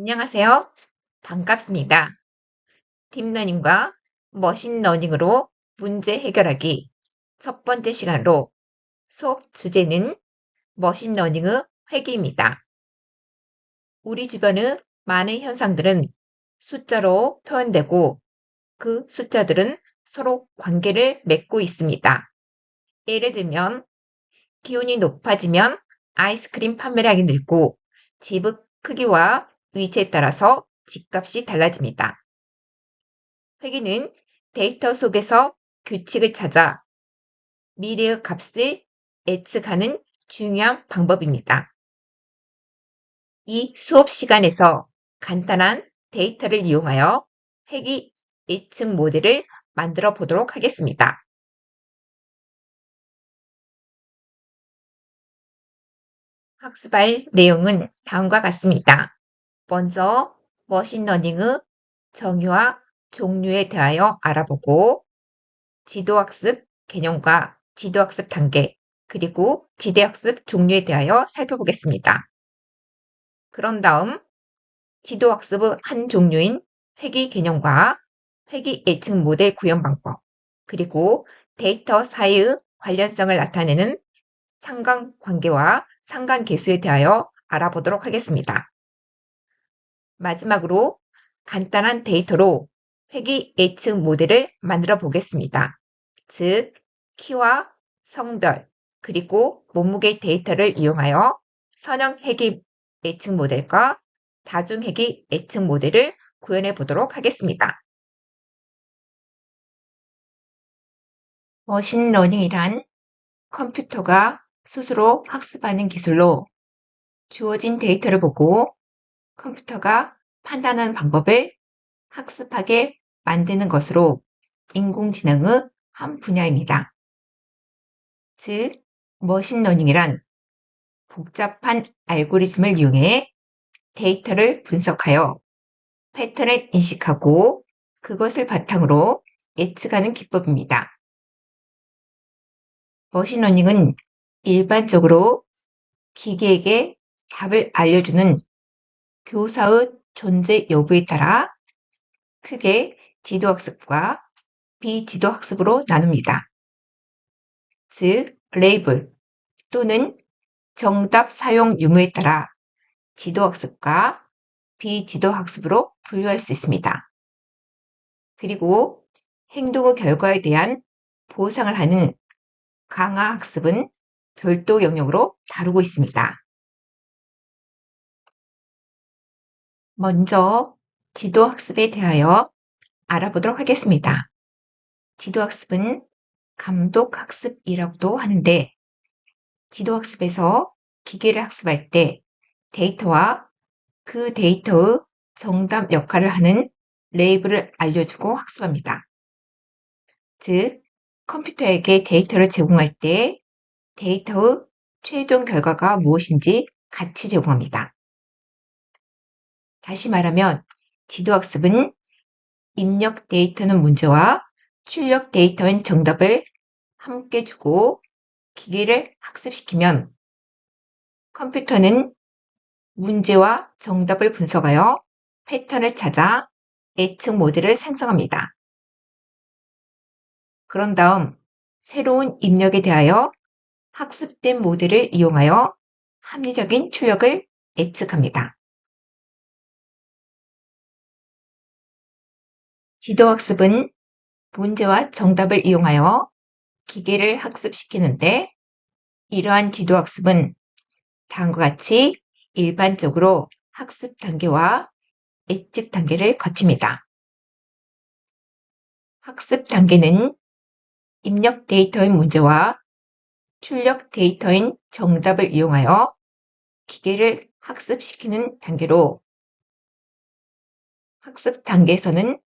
안녕하세요. 반갑습니다. 딥러닝과 머신러닝으로 문제 해결하기 첫 번째 시간으로 수업 주제는 머신러닝의 회귀입니다. 우리 주변의 많은 현상들은 숫자로 표현되고 그 숫자들은 서로 관계를 맺고 있습니다. 예를 들면 기온이 높아지면 아이스크림 판매량이 늘고 집의 크기와 위치에 따라서 집값이 달라집니다. 회계는 데이터 속에서 규칙을 찾아 미래의 값을 예측하는 중요한 방법입니다. 이 수업 시간에서 간단한 데이터를 이용하여 회계 예측 모델을 만들어 보도록 하겠습니다. 학습할 내용은 다음과 같습니다. 먼저 머신러닝의 정의와 종류에 대하여 알아보고 지도학습 개념과 지도학습 단계, 그리고 지대학습 종류에 대하여 살펴보겠습니다. 그런 다음 지도학습의 한 종류인 회귀 개념과 회귀 예측 모델 구현 방법, 그리고 데이터 사이의 관련성을 나타내는 상관관계와 상관계수에 대하여 알아보도록 하겠습니다. 마지막으로 간단한 데이터로 회귀 예측 모델을 만들어 보겠습니다. 즉, 키와 성별, 그리고 몸무게 데이터를 이용하여 선형 회귀 예측 모델과 다중 회귀 예측 모델을 구현해 보도록 하겠습니다. 머신러닝이란 컴퓨터가 스스로 학습하는 기술로 주어진 데이터를 보고 컴퓨터가 판단하는 방법을 학습하게 만드는 것으로 인공지능의 한 분야입니다. 즉, 머신러닝이란 복잡한 알고리즘을 이용해 데이터를 분석하여 패턴을 인식하고 그것을 바탕으로 예측하는 기법입니다. 머신러닝은 일반적으로 기계에게 답을 알려주는 교사의 존재 여부에 따라 크게 지도학습과 비지도학습으로 나눕니다. 즉, 레이블 또는 정답 사용 유무에 따라 지도학습과 비지도학습으로 분류할 수 있습니다. 그리고 행동의 결과에 대한 보상을 하는 강화학습은 별도 영역으로 다루고 있습니다. 먼저 지도학습에 대하여 알아보도록 하겠습니다. 지도학습은 감독학습이라고도 하는데 지도학습에서 기계를 학습할 때 데이터와 그 데이터의 정답 역할을 하는 레이블을 알려주고 학습합니다. 즉, 컴퓨터에게 데이터를 제공할 때 데이터의 최종 결과가 무엇인지 같이 제공합니다. 다시 말하면 지도학습은 입력 데이터는 문제와 출력 데이터인 정답을 함께 주고 기계를 학습시키면 컴퓨터는 문제와 정답을 분석하여 패턴을 찾아 예측 모델을 생성합니다. 그런 다음 새로운 입력에 대하여 학습된 모델을 이용하여 합리적인 출력을 예측합니다. 지도학습은 문제와 정답을 이용하여 기계를 학습시키는데 이러한 지도학습은 다음과 같이 일반적으로 학습 단계와 예측 단계를 거칩니다. 학습 단계는 입력 데이터인 문제와 출력 데이터인 정답을 이용하여 기계를 학습시키는 단계로 학습 단계에서는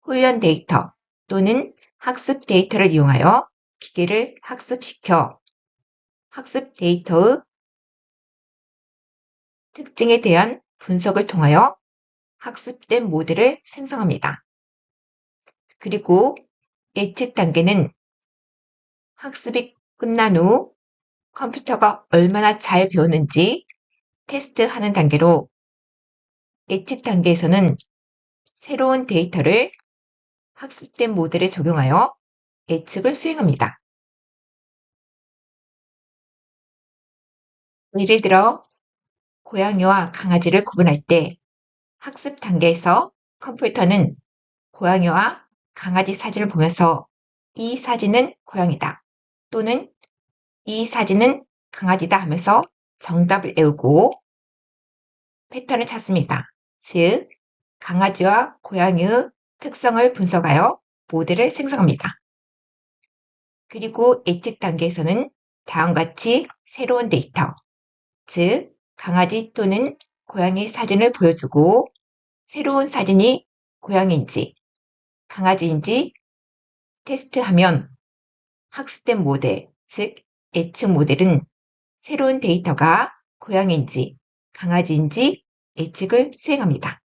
훈련 데이터 또는 학습 데이터를 이용하여 기계를 학습시켜 학습 데이터의 특징에 대한 분석을 통하여 학습된 모델을 생성합니다. 그리고 예측 단계는 학습이 끝난 후 컴퓨터가 얼마나 잘 배웠는지 테스트하는 단계로 예측 단계에서는 새로운 데이터를 학습된 모델에 적용하여 예측을 수행합니다. 예를 들어 고양이와 강아지를 구분할 때 학습 단계에서 컴퓨터는 고양이와 강아지 사진을 보면서 이 사진은 고양이다 또는 이 사진은 강아지다 하면서 정답을 외우고 패턴을 찾습니다. 즉, 강아지와 고양이의 특성을 분석하여 모델을 생성합니다. 그리고 예측 단계에서는 다음과 같이 새로운 데이터, 즉 강아지 또는 고양이 사진을 보여주고 새로운 사진이 고양이인지 강아지인지 테스트하면 학습된 모델, 즉 예측 모델은 새로운 데이터가 고양이인지 강아지인지 예측을 수행합니다.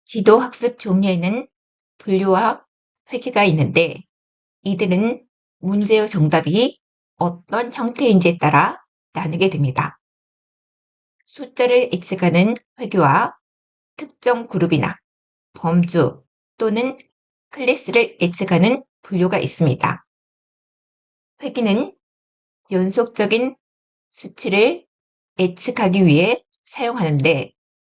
지도 학습 종류에는 분류와 회귀가 있는데 이들은 문제의 정답이 어떤 형태인지에 따라 나누게 됩니다. 숫자를 예측하는 회귀와 특정 그룹이나 범주 또는 클래스를 예측하는 분류가 있습니다. 회귀는 연속적인 수치를 예측하기 위해 사용하는데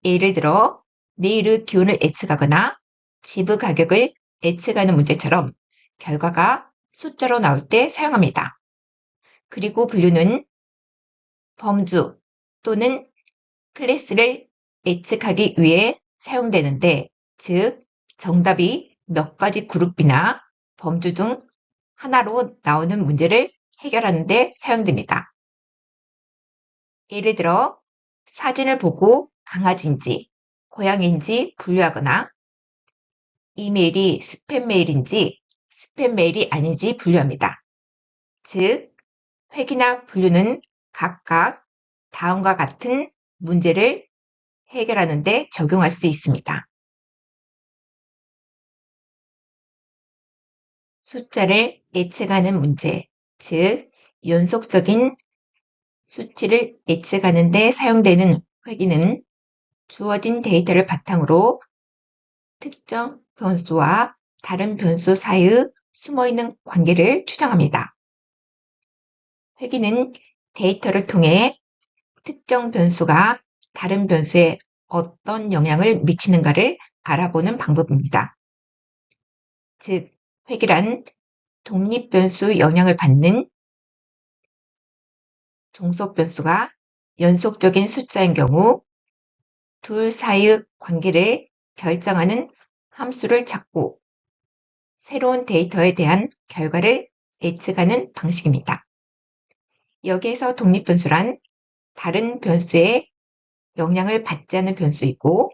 예를 들어 내일의 기온을 예측하거나 집의 가격을 예측하는 문제처럼 결과가 숫자로 나올 때 사용합니다. 그리고 분류는 범주 또는 클래스를 예측하기 위해 사용되는데 즉 정답이 몇 가지 그룹이나 범주 중 하나로 나오는 문제를 해결하는 데 사용됩니다. 예를 들어 사진을 보고 강아지인지 고양이인지 분류하거나 이메일이 스팸 메일인지 스팸 메일이 아닌지 분류합니다. 즉, 회귀나 분류는 각각 다음과 같은 문제를 해결하는 데 적용할 수 있습니다. 숫자를 예측하는 문제, 즉 연속적인 수치를 예측하는 데 사용되는 회귀는 주어진 데이터를 바탕으로 특정 변수와 다른 변수 사이의 숨어있는 관계를 추정합니다. 회귀는 데이터를 통해 특정 변수가 다른 변수에 어떤 영향을 미치는가를 알아보는 방법입니다. 즉, 회귀란 독립변수 영향을 받는 종속 변수가 연속적인 숫자인 경우 둘 사이의 관계를 결정하는 함수를 찾고 새로운 데이터에 대한 결과를 예측하는 방식입니다. 여기에서 독립변수란 다른 변수에 영향을 받지 않는 변수이고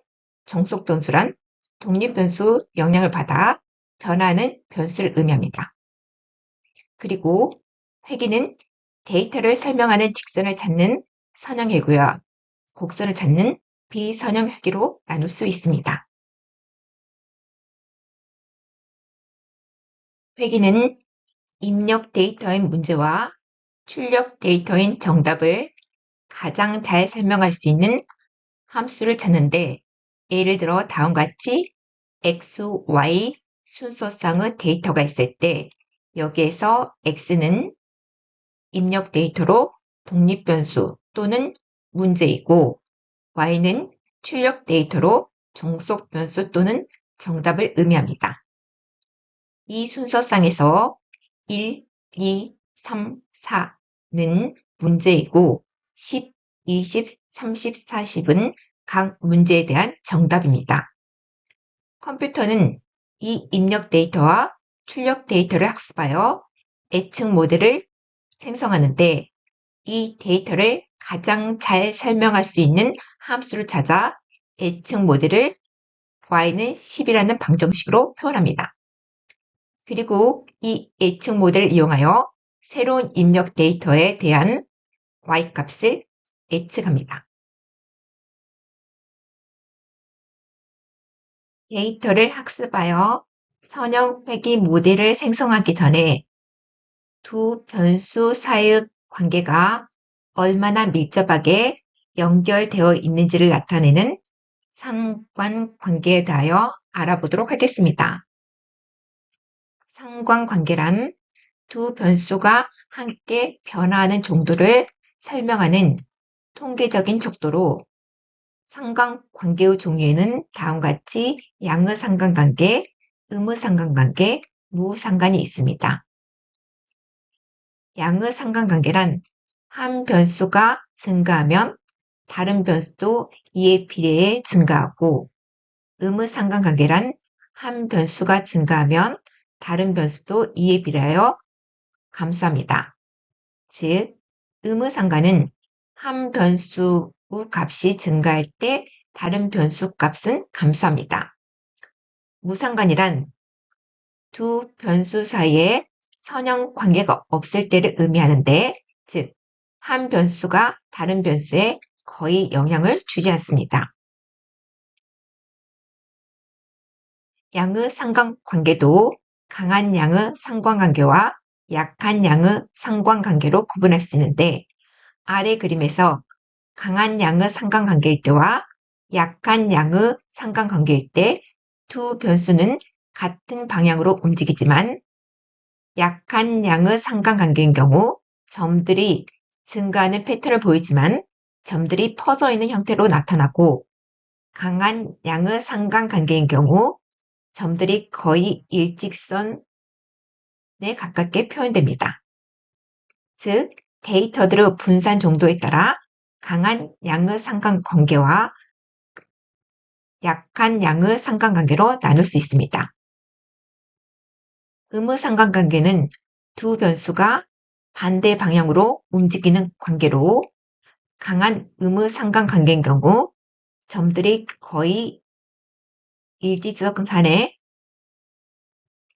정속 변수란 독립변수 영향을 받아 변하는 변수를 의미합니다. 그리고 회귀는 데이터를 설명하는 직선을 찾는 선형회귀와 곡선을 찾는 비선형회귀로 나눌 수 있습니다. 회귀는 입력 데이터인 문제와 출력 데이터인 정답을 가장 잘 설명할 수 있는 함수를 찾는데 예를 들어 다음과 같이 x, y 순서상의 데이터가 있을 때 여기에서 x는 입력 데이터로 독립변수 또는 문제이고 y는 출력 데이터로 종속 변수 또는 정답을 의미합니다. 이 순서상에서 1, 2, 3, 4는 문제이고 10, 20, 30, 40은 각 문제에 대한 정답입니다. 컴퓨터는 이 입력 데이터와 출력 데이터를 학습하여 예측 모델을 생성하는데 이 데이터를 가장 잘 설명할 수 있는 함수를 찾아 예측 모델을 y는 10이라는 방정식으로 표현합니다. 그리고 이 예측 모델을 이용하여 새로운 입력 데이터에 대한 y값을 예측합니다. 데이터를 학습하여 선형 회귀 모델을 생성하기 전에 두 변수 사이의 관계가 얼마나 밀접하게 연결되어 있는지를 나타내는 상관관계에 대하여 알아보도록 하겠습니다. 상관관계란 두 변수가 함께 변화하는 정도를 설명하는 통계적인 척도로 상관관계의 종류에는 다음과 같이 양의 상관관계, 음의 상관관계, 무상관이 있습니다. 양의 상관관계란 한 변수가 증가하면 다른 변수도 이에 비례해 증가하고, 음의 상관관계란 한 변수가 증가하면 다른 변수도 이에 비례하여 감소합니다. 즉, 음의 상관은 한 변수의 값이 증가할 때 다른 변수 값은 감소합니다. 무상관이란 두 변수 사이에 선형 관계가 없을 때를 의미하는데, 즉, 한 변수가 다른 변수에 거의 영향을 주지 않습니다. 양의 상관관계도 강한 양의 상관관계와 약한 양의 상관관계로 구분할 수 있는데, 아래 그림에서 강한 양의 상관관계일 때와 약한 양의 상관관계일 때 두 변수는 같은 방향으로 움직이지만, 약한 양의 상관관계인 경우 점들이 증가하는 패턴을 보이지만 점들이 퍼져 있는 형태로 나타나고, 강한 양의 상관관계인 경우 점들이 거의 일직선에 가깝게 표현됩니다. 즉, 데이터들의 분산 정도에 따라 강한 양의 상관관계와 약한 양의 상관관계로 나눌 수 있습니다. 음의 상관관계는 두 변수가 반대 방향으로 움직이는 관계로, 강한 음의 상관관계인 경우 점들이 거의 일직선에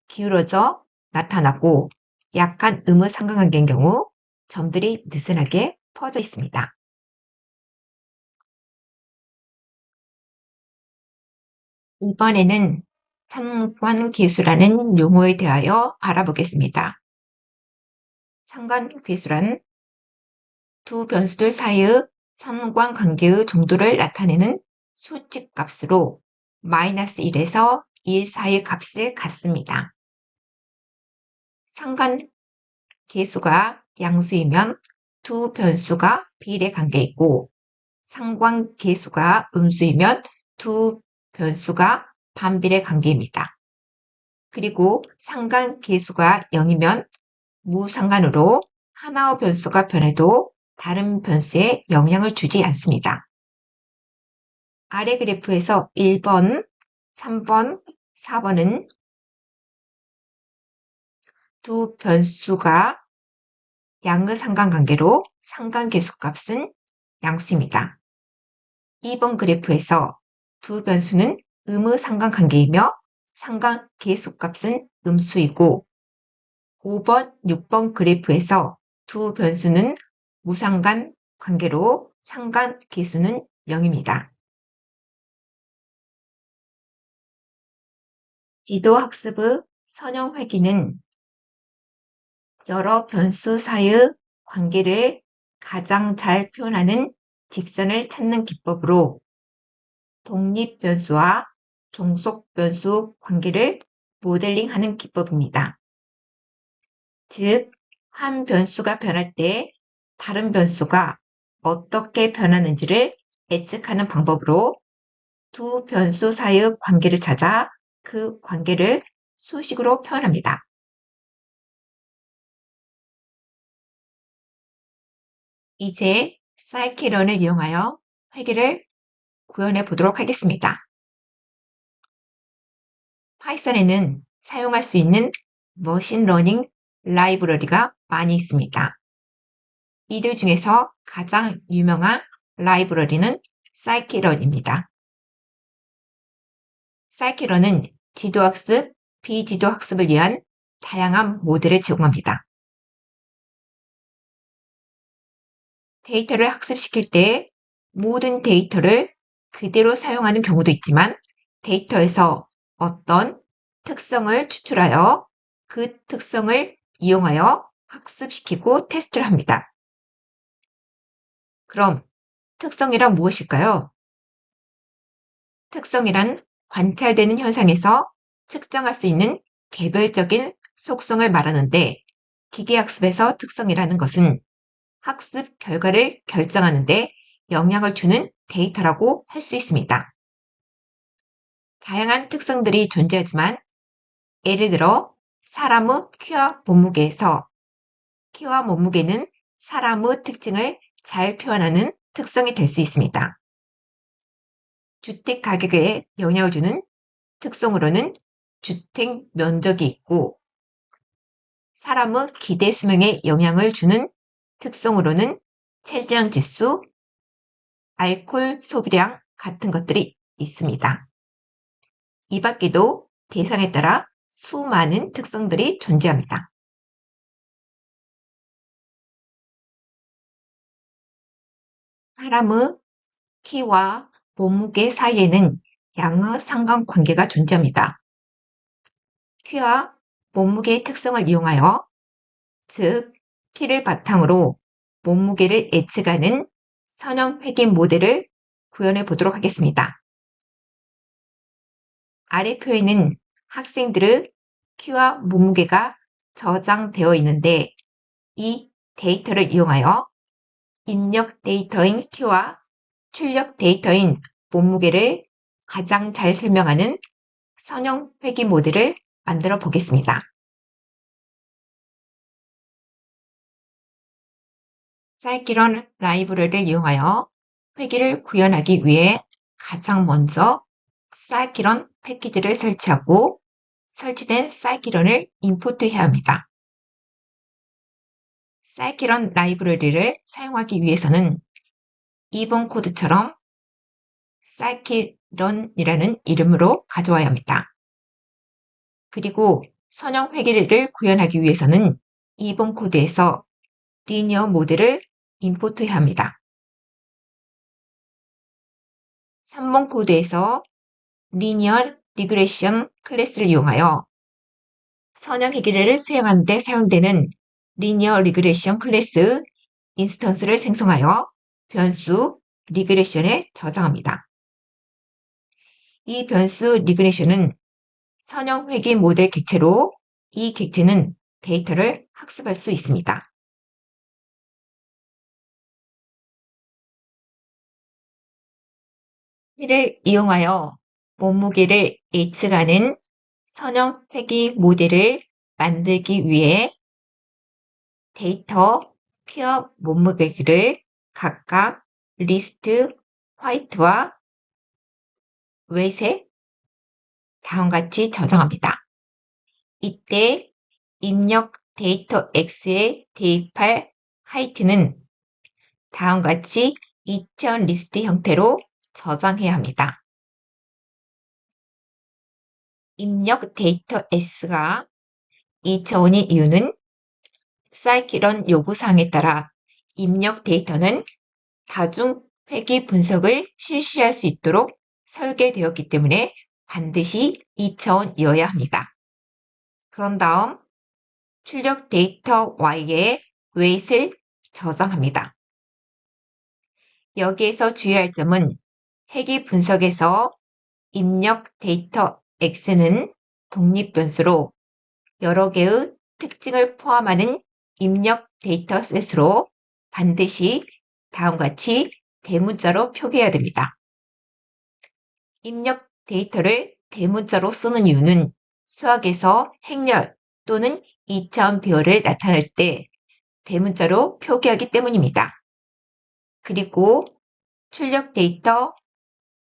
기울어져 나타나고, 약한 음의 상관관계인 경우 점들이 느슨하게 퍼져 있습니다. 이번에는 상관계수라는 용어에 대하여 알아보겠습니다. 상관계수란 두 변수들 사이의 상관관계의 정도를 나타내는 수직값으로 -1에서 1 사이의 값을 갖습니다. 상관계수가 양수이면 두 변수가 비례관계이고, 상관계수가 음수이면 두 변수가 반비례관계입니다. 그리고 상관계수가 0이면 무상관으로 하나의 변수가 변해도 다른 변수에 영향을 주지 않습니다. 아래 그래프에서 1번, 3번, 4번은 두 변수가 양의 상관관계로 상관계수 값은 양수입니다. 2번 그래프에서 두 변수는 음의 상관관계이며 상관계수 값은 음수이고, 5번, 6번 그래프에서 두 변수는 무상관 관계로 상관계수는 0입니다. 지도학습의 선형 회귀는 여러 변수 사이의 관계를 가장 잘 표현하는 직선을 찾는 기법으로 독립변수와 종속변수 관계를 모델링하는 기법입니다. 즉, 한 변수가 변할 때 다른 변수가 어떻게 변하는지를 예측하는 방법으로 두 변수 사이의 관계를 찾아 그 관계를 수식으로 표현합니다. 이제 사이키런을 이용하여 회계를 구현해 보도록 하겠습니다. 파이썬에는 사용할 수 있는 머신러닝 라이브러리가 많이 있습니다. 이들 중에서 가장 유명한 라이브러리는 사이키런입니다. 사이키런은 지도학습, 비지도학습을 위한 다양한 모델을 제공합니다. 데이터를 학습시킬 때 모든 데이터를 그대로 사용하는 경우도 있지만, 데이터에서 어떤 특성을 추출하여 그 특성을 이용하여 학습시키고 테스트를 합니다. 그럼 특성이란 무엇일까요? 특성이란 관찰되는 현상에서 측정할 수 있는 개별적인 속성을 말하는데 기계학습에서 특성이라는 것은 학습 결과를 결정하는데 영향을 주는 데이터라고 할 수 있습니다. 다양한 특성들이 존재하지만 예를 들어 사람의 키와 몸무게에서 키와 몸무게는 사람의 특징을 잘 표현하는 특성이 될 수 있습니다. 주택 가격에 영향을 주는 특성으로는 주택 면적이 있고 사람의 기대 수명에 영향을 주는 특성으로는 체지방 지수, 알코올 소비량 같은 것들이 있습니다. 이 밖에도 대상에 따라 수많은 특성들이 존재합니다. 사람의 키와 몸무게 사이에는 양의 상관관계가 존재합니다. 키와 몸무게의 특성을 이용하여, 즉 키를 바탕으로 몸무게를 예측하는 선형 회계 모델을 구현해 보도록 하겠습니다. 아래 표에는 학생들의 키와 몸무게가 저장되어 있는데 이 데이터를 이용하여 입력 데이터인 키와 출력 데이터인 몸무게를 가장 잘 설명하는 선형 회계 모델을 만들어 보겠습니다. 사이키런 라이브러리를 이용하여 회계를 구현하기 위해 가장 먼저 사이키런 패키지를 설치하고 설치된 사이키런을 임포트해야 합니다. 사이키런 라이브러리를 사용하기 위해서는 이번 코드처럼 사이키런이라는 이름으로 가져와야 합니다. 그리고 선형 회계를 구현하기 위해서는 이번 코드에서 리니어 모델을 임포트해야 합니다. 3번 코드에서 리니어 리그레션 클래스를 이용하여 선형 회계를 수행하는 데 사용되는 리니어 리그레션 클래스 인스턴스를 생성하여 변수 리그레션에 저장합니다. 이 변수 리그레션은 선형 회계 모델 객체로 이 객체는 데이터를 학습할 수 있습니다. 이를 이용하여 몸무게를 예측하는 선형 회계 모델을 만들기 위해 데이터 키와 몸무게를 각각 리스트 화이트와 웨이트에 다음같이 저장합니다. 이때 입력 데이터 X에 대입할 하이트는 다음같이 2000 리스트 형태로 저장해야 합니다. 입력 데이터 S가 2000인 이유는 사이키런 요구사항에 따라 입력 데이터는 다중 회계 분석을 실시할 수 있도록 설계되었기 때문에 반드시 2000이어야 합니다. 그런 다음 출력 데이터 Y에 웨이트를 저장합니다. 여기에서 주의할 점은 회계 분석에서 입력 데이터 X는 독립변수로 여러 개의 특징을 포함하는 입력 데이터 셋으로 반드시 다음같이 대문자로 표기해야 됩니다. 입력 데이터를 대문자로 쓰는 이유는 수학에서 행렬 또는 2차원 비율을 나타낼 때 대문자로 표기하기 때문입니다. 그리고 출력 데이터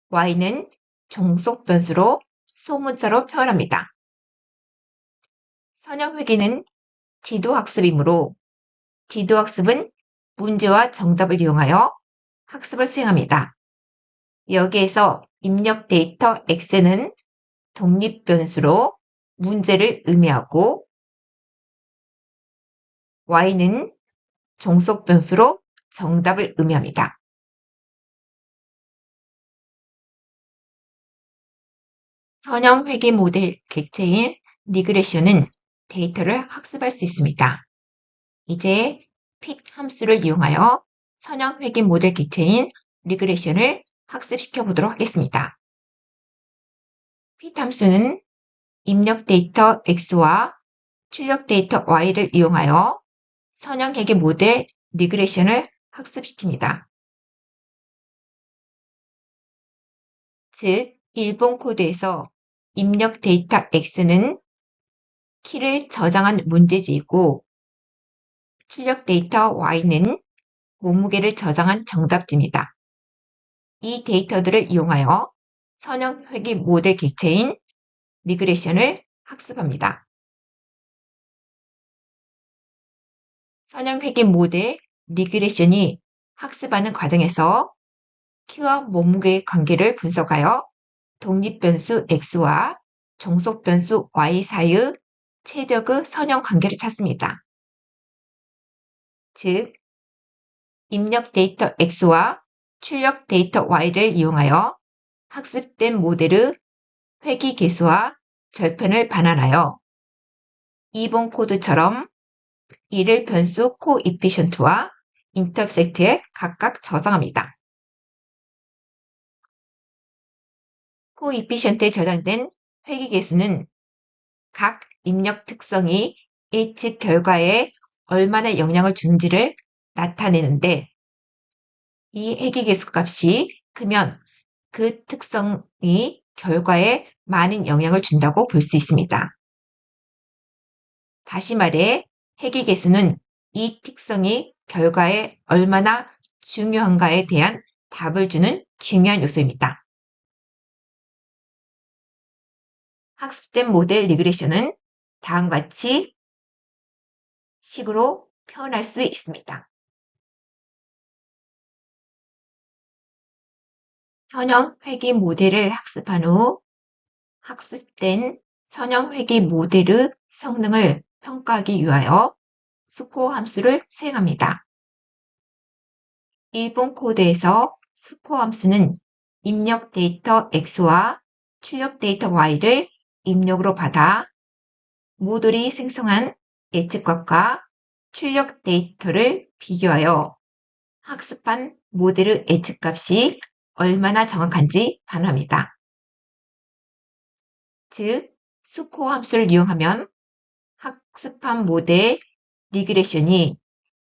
Y는 종속 변수로 소문자로 표현합니다. 선형 회계는 지도학습이므로 지도학습은 문제와 정답을 이용하여 학습을 수행합니다. 여기에서 입력 데이터 X는 독립 변수로 문제를 의미하고 Y는 종속 변수로 정답을 의미합니다. 선형 회계 모델 객체인 리그레션은 데이터를 학습할 수 있습니다. 이제 핏 함수를 이용하여 선형 회귀 모델 객체인 리그레션을 학습시켜 보도록 하겠습니다. fit 함수는 입력 데이터 x와 출력 데이터 y를 이용하여 선형 회귀 모델 리그레션을 학습시킵니다. 즉, 일본 코드에서 입력 데이터 x는 키를 저장한 문제지이고 출력 데이터 y는 몸무게를 저장한 정답지입니다. 이 데이터들을 이용하여 선형 회귀 모델 객체인 리그레션을 학습합니다. 선형 회귀 모델 리그레션이 학습하는 과정에서 키와 몸무게의 관계를 분석하여 독립변수 x와 종속변수 y 사이의 최적의 선형 관계를 찾습니다. 즉, 입력 데이터 x와 출력 데이터 y를 이용하여 학습된 모델의 회귀 개수와 절편을 반환하여 이번 코드처럼 이를 변수 코이피션트와 인터셉트에 각각 저장합니다. 코이피션트에 저장된 회귀 개수는 각 입력 특성이 예측 결과에 얼마나 영향을 주는지를 나타내는데 이 회귀 개수 값이 크면 그 특성이 결과에 많은 영향을 준다고 볼 수 있습니다. 다시 말해 회귀 개수는 이 특성이 결과에 얼마나 중요한가에 대한 답을 주는 중요한 요소입니다. 학습된 모델 리그레션은 다음과 같이 식으로 표현할 수 있습니다. 선형 회귀 모델을 학습한 후 학습된 선형 회귀 모델의 성능을 평가하기 위하여 스코어 함수를 수행합니다. 일본 코드에서 스코어 함수는 입력 데이터 x와 출력 데이터 y를 입력으로 받아 모듈이 생성한 예측값과 출력 데이터를 비교하여 학습한 모델의 예측값이 얼마나 정확한지 반환합니다. 즉, 스코어 함수를 이용하면 학습한 모델 리그레션이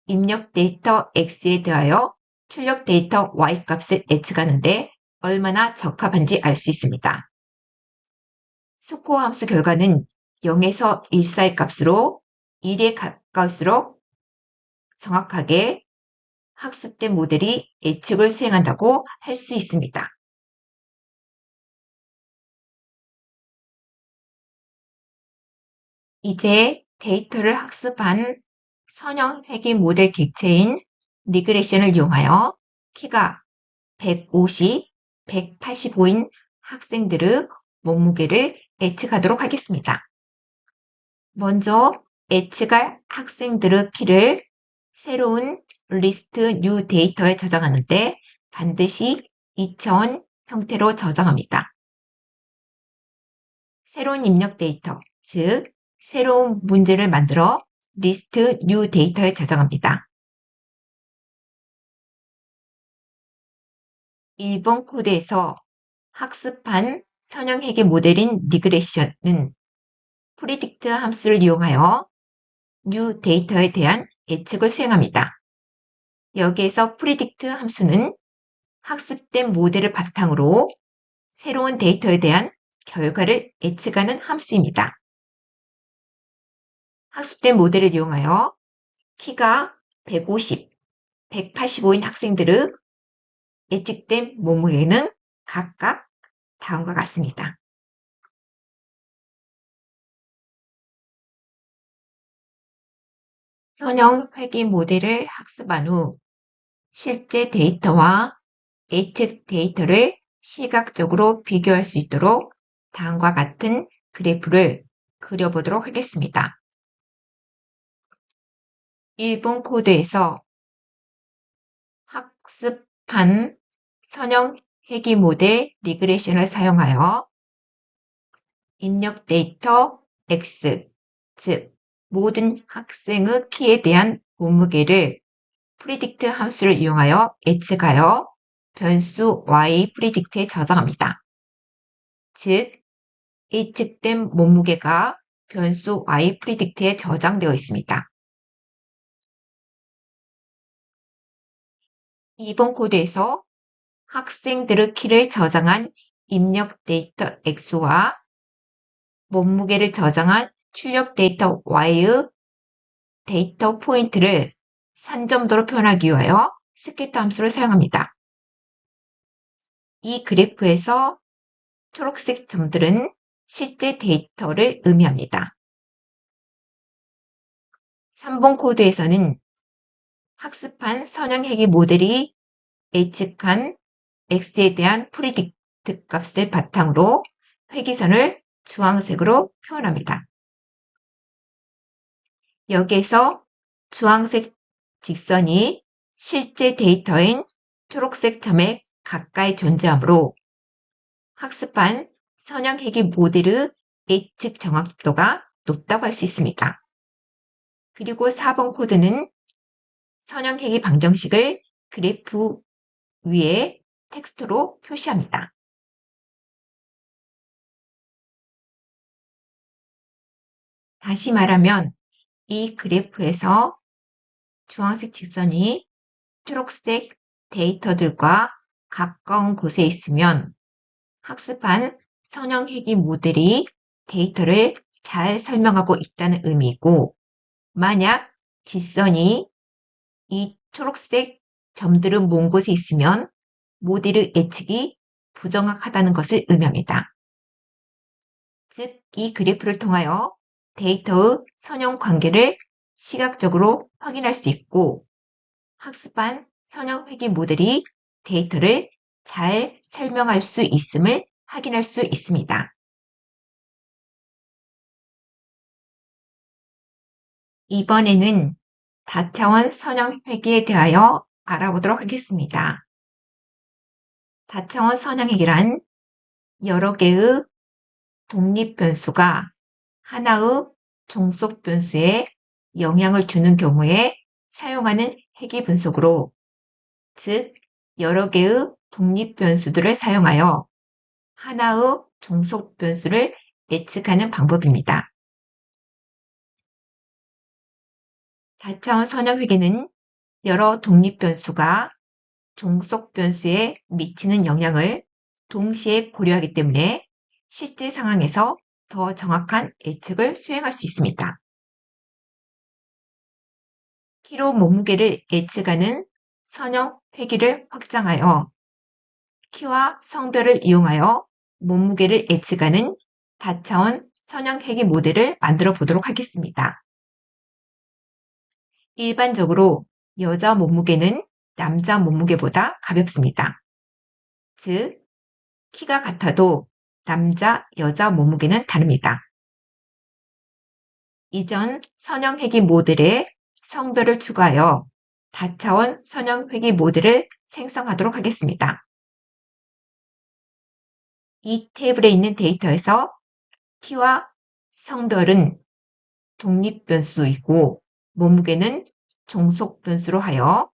입력 데이터 x에 대하여 출력 데이터 y 값을 예측하는데 얼마나 적합한지 알 수 있습니다. 스코어 함수 결과는 0에서 1 사이 값으로 1에 가까울수록 정확하게 학습된 모델이 예측을 수행한다고 할 수 있습니다. 이제 데이터를 학습한 선형 회귀 모델 객체인 리그레션을 이용하여 키가 150, 185인 학생들의 몸무게를 예측하도록 하겠습니다. 먼저 예측할 학생들의 키를 새로운 리스트 뉴 데이터에 저장하는데 반드시 2차원 형태로 저장합니다. 새로운 입력 데이터, 즉 새로운 문제를 만들어 리스트 뉴 데이터에 저장합니다. 일본 코드에서 학습한 선형 회귀 모델인 리그레션은 프리딕트 함수를 이용하여 뉴 데이터에 대한 예측을 수행합니다. 여기에서 프리딕트 함수는 학습된 모델을 바탕으로 새로운 데이터에 대한 결과를 예측하는 함수입니다. 학습된 모델을 이용하여 키가 150, 185인 학생들의 예측된 몸무게는 각각 다음과 같습니다. 선형 회귀 모델을 학습한 후 실제 데이터와 예측 데이터를 시각적으로 비교할 수 있도록 다음과 같은 그래프를 그려보도록 하겠습니다. 일본 코드에서 학습한 선형 회귀 모델 리그레션을 사용하여 입력 데이터 X, 즉 모든 학생의 키에 대한 몸무게를 predict 함수를 이용하여 예측하여 변수 y predict에 저장합니다. 즉, 예측된 몸무게가 변수 y predict에 저장되어 있습니다. 이번 코드에서 학생들의 키를 저장한 입력 데이터 x와 몸무게를 저장한 출력 데이터 y의 데이터 포인트를 산점도로 표현하기 위하여 스캐터 함수를 사용합니다. 이 그래프에서 초록색 점들은 실제 데이터를 의미합니다. 3번 코드에서는 학습한 선형회귀 모델이 예측한 x에 대한 프리딕트 값을 바탕으로 회귀선을 주황색으로 표현합니다. 여기에서 주황색 직선이 실제 데이터인 초록색 점에 가까이 존재하므로 학습한 선형회귀 모델의 예측 정확도가 높다고 할 수 있습니다. 그리고 4번 코드는 선형회귀 방정식을 그래프 위에 텍스트로 표시합니다. 다시 말하면 이 그래프에서 주황색 직선이 초록색 데이터들과 가까운 곳에 있으면 학습한 선형회귀 모델이 데이터를 잘 설명하고 있다는 의미이고, 만약 직선이 이 초록색 점들은 먼 곳에 있으면 모델의 예측이 부정확하다는 것을 의미합니다. 즉, 이 그래프를 통하여 데이터의 선형 관계를 시각적으로 확인할 수 있고, 학습한 선형회귀 모델이 데이터를 잘 설명할 수 있음을 확인할 수 있습니다. 이번에는 다차원 선형회귀에 대하여 알아보도록 하겠습니다. 다차원 선형회귀란 여러 개의 독립변수가 하나의 종속변수에 영향을 주는 경우에 사용하는 회귀 분석으로, 즉 여러 개의 독립변수들을 사용하여 하나의 종속변수를 예측하는 방법입니다. 다차원 선형회귀는 여러 독립변수가 종속변수에 미치는 영향을 동시에 고려하기 때문에 실제 상황에서 더 정확한 예측을 수행할 수 있습니다. 키로 몸무게를 예측하는 선형회귀를 확장하여 키와 성별을 이용하여 몸무게를 예측하는 다차원 선형회귀 모델을 만들어 보도록 하겠습니다. 일반적으로 여자 몸무게는 남자 몸무게보다 가볍습니다. 즉, 키가 같아도 남자, 여자 몸무게는 다릅니다. 이전 선형회귀 모델에 성별을 추가하여 다차원 선형회귀 모델을 생성하도록 하겠습니다. 이 테이블에 있는 데이터에서 키와 성별은 독립변수이고 몸무게는 종속변수로 하여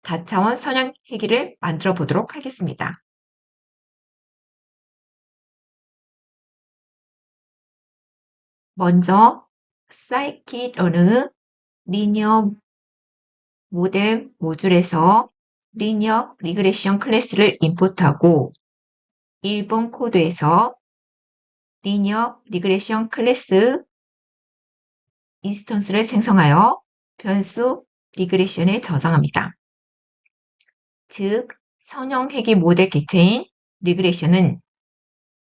다차원 선형회귀를 만들어 보도록 하겠습니다. 먼저 scikit-learn의 리니어 모델 모듈에서 리니어 리그레션 클래스를 임포트하고 1번 코드에서 리니어 리그레션 클래스 인스턴스를 생성하여 변수 리그레션에 저장합니다. 즉, 선형회귀 모델 객체인 리그레션은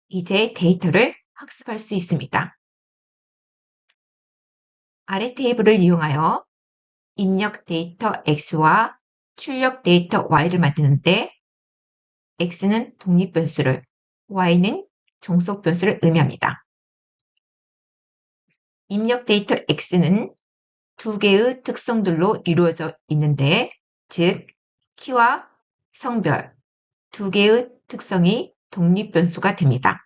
이제 데이터를 학습할 수 있습니다. 아래 테이블을 이용하여 입력 데이터 x와 출력 데이터 y를 만드는데 x는 독립변수를, y는 종속변수를 의미합니다. 입력 데이터 x는 두 개의 특성들로 이루어져 있는데, 즉 키와 성별 두 개의 특성이 독립변수가 됩니다.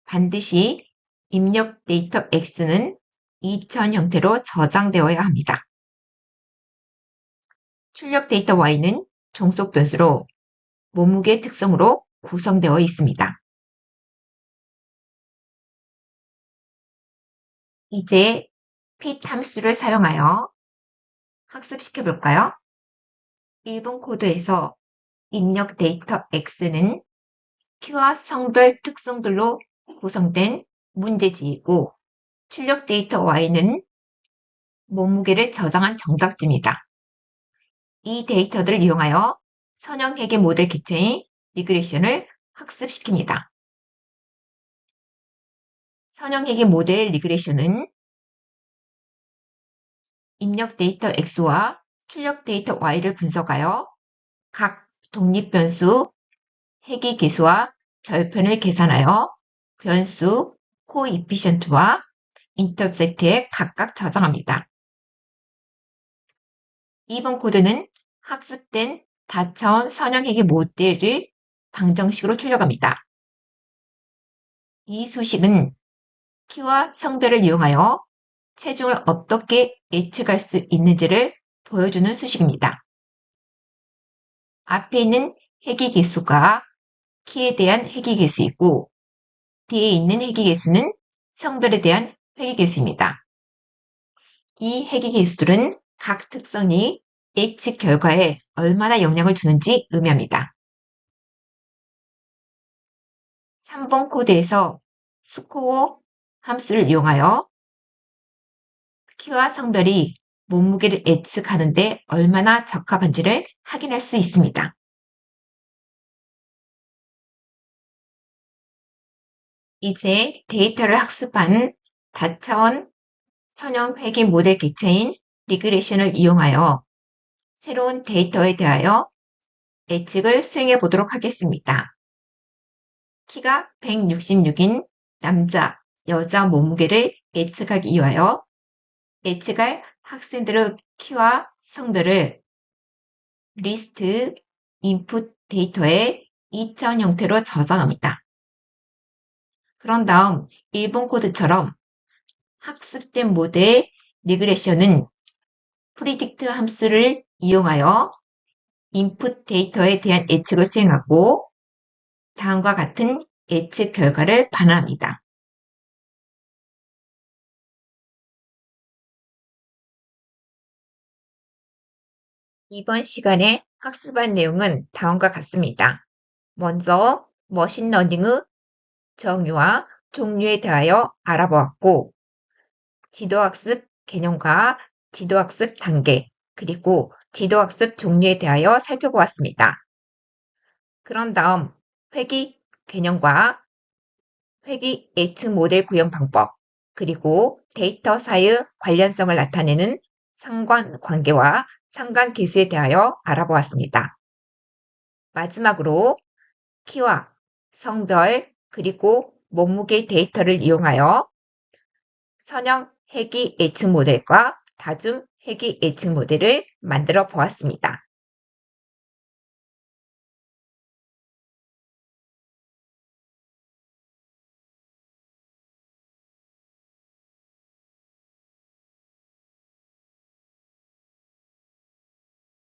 반드시 입력 데이터 x는 2000 형태로 저장되어야 합니다. 출력 데이터 Y는 종속 변수로 몸무게 특성으로 구성되어 있습니다. 이제 fit 함수를 사용하여 학습시켜 볼까요? 1번 코드에서 입력 데이터 X는 키와 성별 특성들로 구성된 문제지이고 출력 데이터 Y는 몸무게를 저장한 정답지입니다. 이 데이터들을 이용하여 선형 회계 모델 객체인 리그레션을 학습시킵니다. 선형 회계 모델 리그레션은 입력 데이터 X와 출력 데이터 Y를 분석하여 각 독립변수, 회계 계수와 절편을 계산하여 변수, 코이피션트와 인터셉트에 각각 저장합니다. 2번 코드는 학습된 다차원 선형회계 모델을 방정식으로 출력합니다. 이 수식은 키와 성별을 이용하여 체중을 어떻게 예측할 수 있는지를 보여주는 수식입니다. 앞에 있는 회계계수가 키에 대한 회계계수이고 뒤에 있는 회계계수는 성별에 대한 회계계수입니다. 이 회계계수들은 각 특성이 예측 결과에 얼마나 영향을 주는지 의미합니다. 3번 코드에서 스코어 함수를 이용하여 키와 성별이 몸무게를 예측하는 데 얼마나 적합한지를 확인할 수 있습니다. 이제 데이터를 학습한 다차원 선형 회계 모델 객체인 리그레션을 이용하여 새로운 데이터에 대하여 예측을 수행해 보도록 하겠습니다. 키가 166인 남자, 여자 몸무게를 예측하기 위하여 예측할 학생들의 키와 성별을 리스트 인풋 데이터에 2차원 형태로 저장합니다. 그런 다음 1번 코드처럼 학습된 모델 리그레션은 프리딕트 함수를 이용하여 인풋 데이터에 대한 예측을 수행하고 다음과 같은 예측 결과를 반환합니다. 이번 시간에 학습한 내용은 다음과 같습니다. 먼저 머신러닝의 정의와 종류에 대하여 알아보았고 지도학습 개념과 지도학습 단계 그리고 지도학습 종류에 대하여 살펴보았습니다. 그런 다음 회귀 개념과 회귀 예측 모델 구형 방법 그리고 데이터 사이의 관련성을 나타내는 상관관계와 상관계수에 대하여 알아보았습니다. 마지막으로 키와 성별 그리고 몸무게 데이터를 이용하여 선형 회귀 예측 모델과 다중 회귀 예측 모델을 만들어 보았습니다.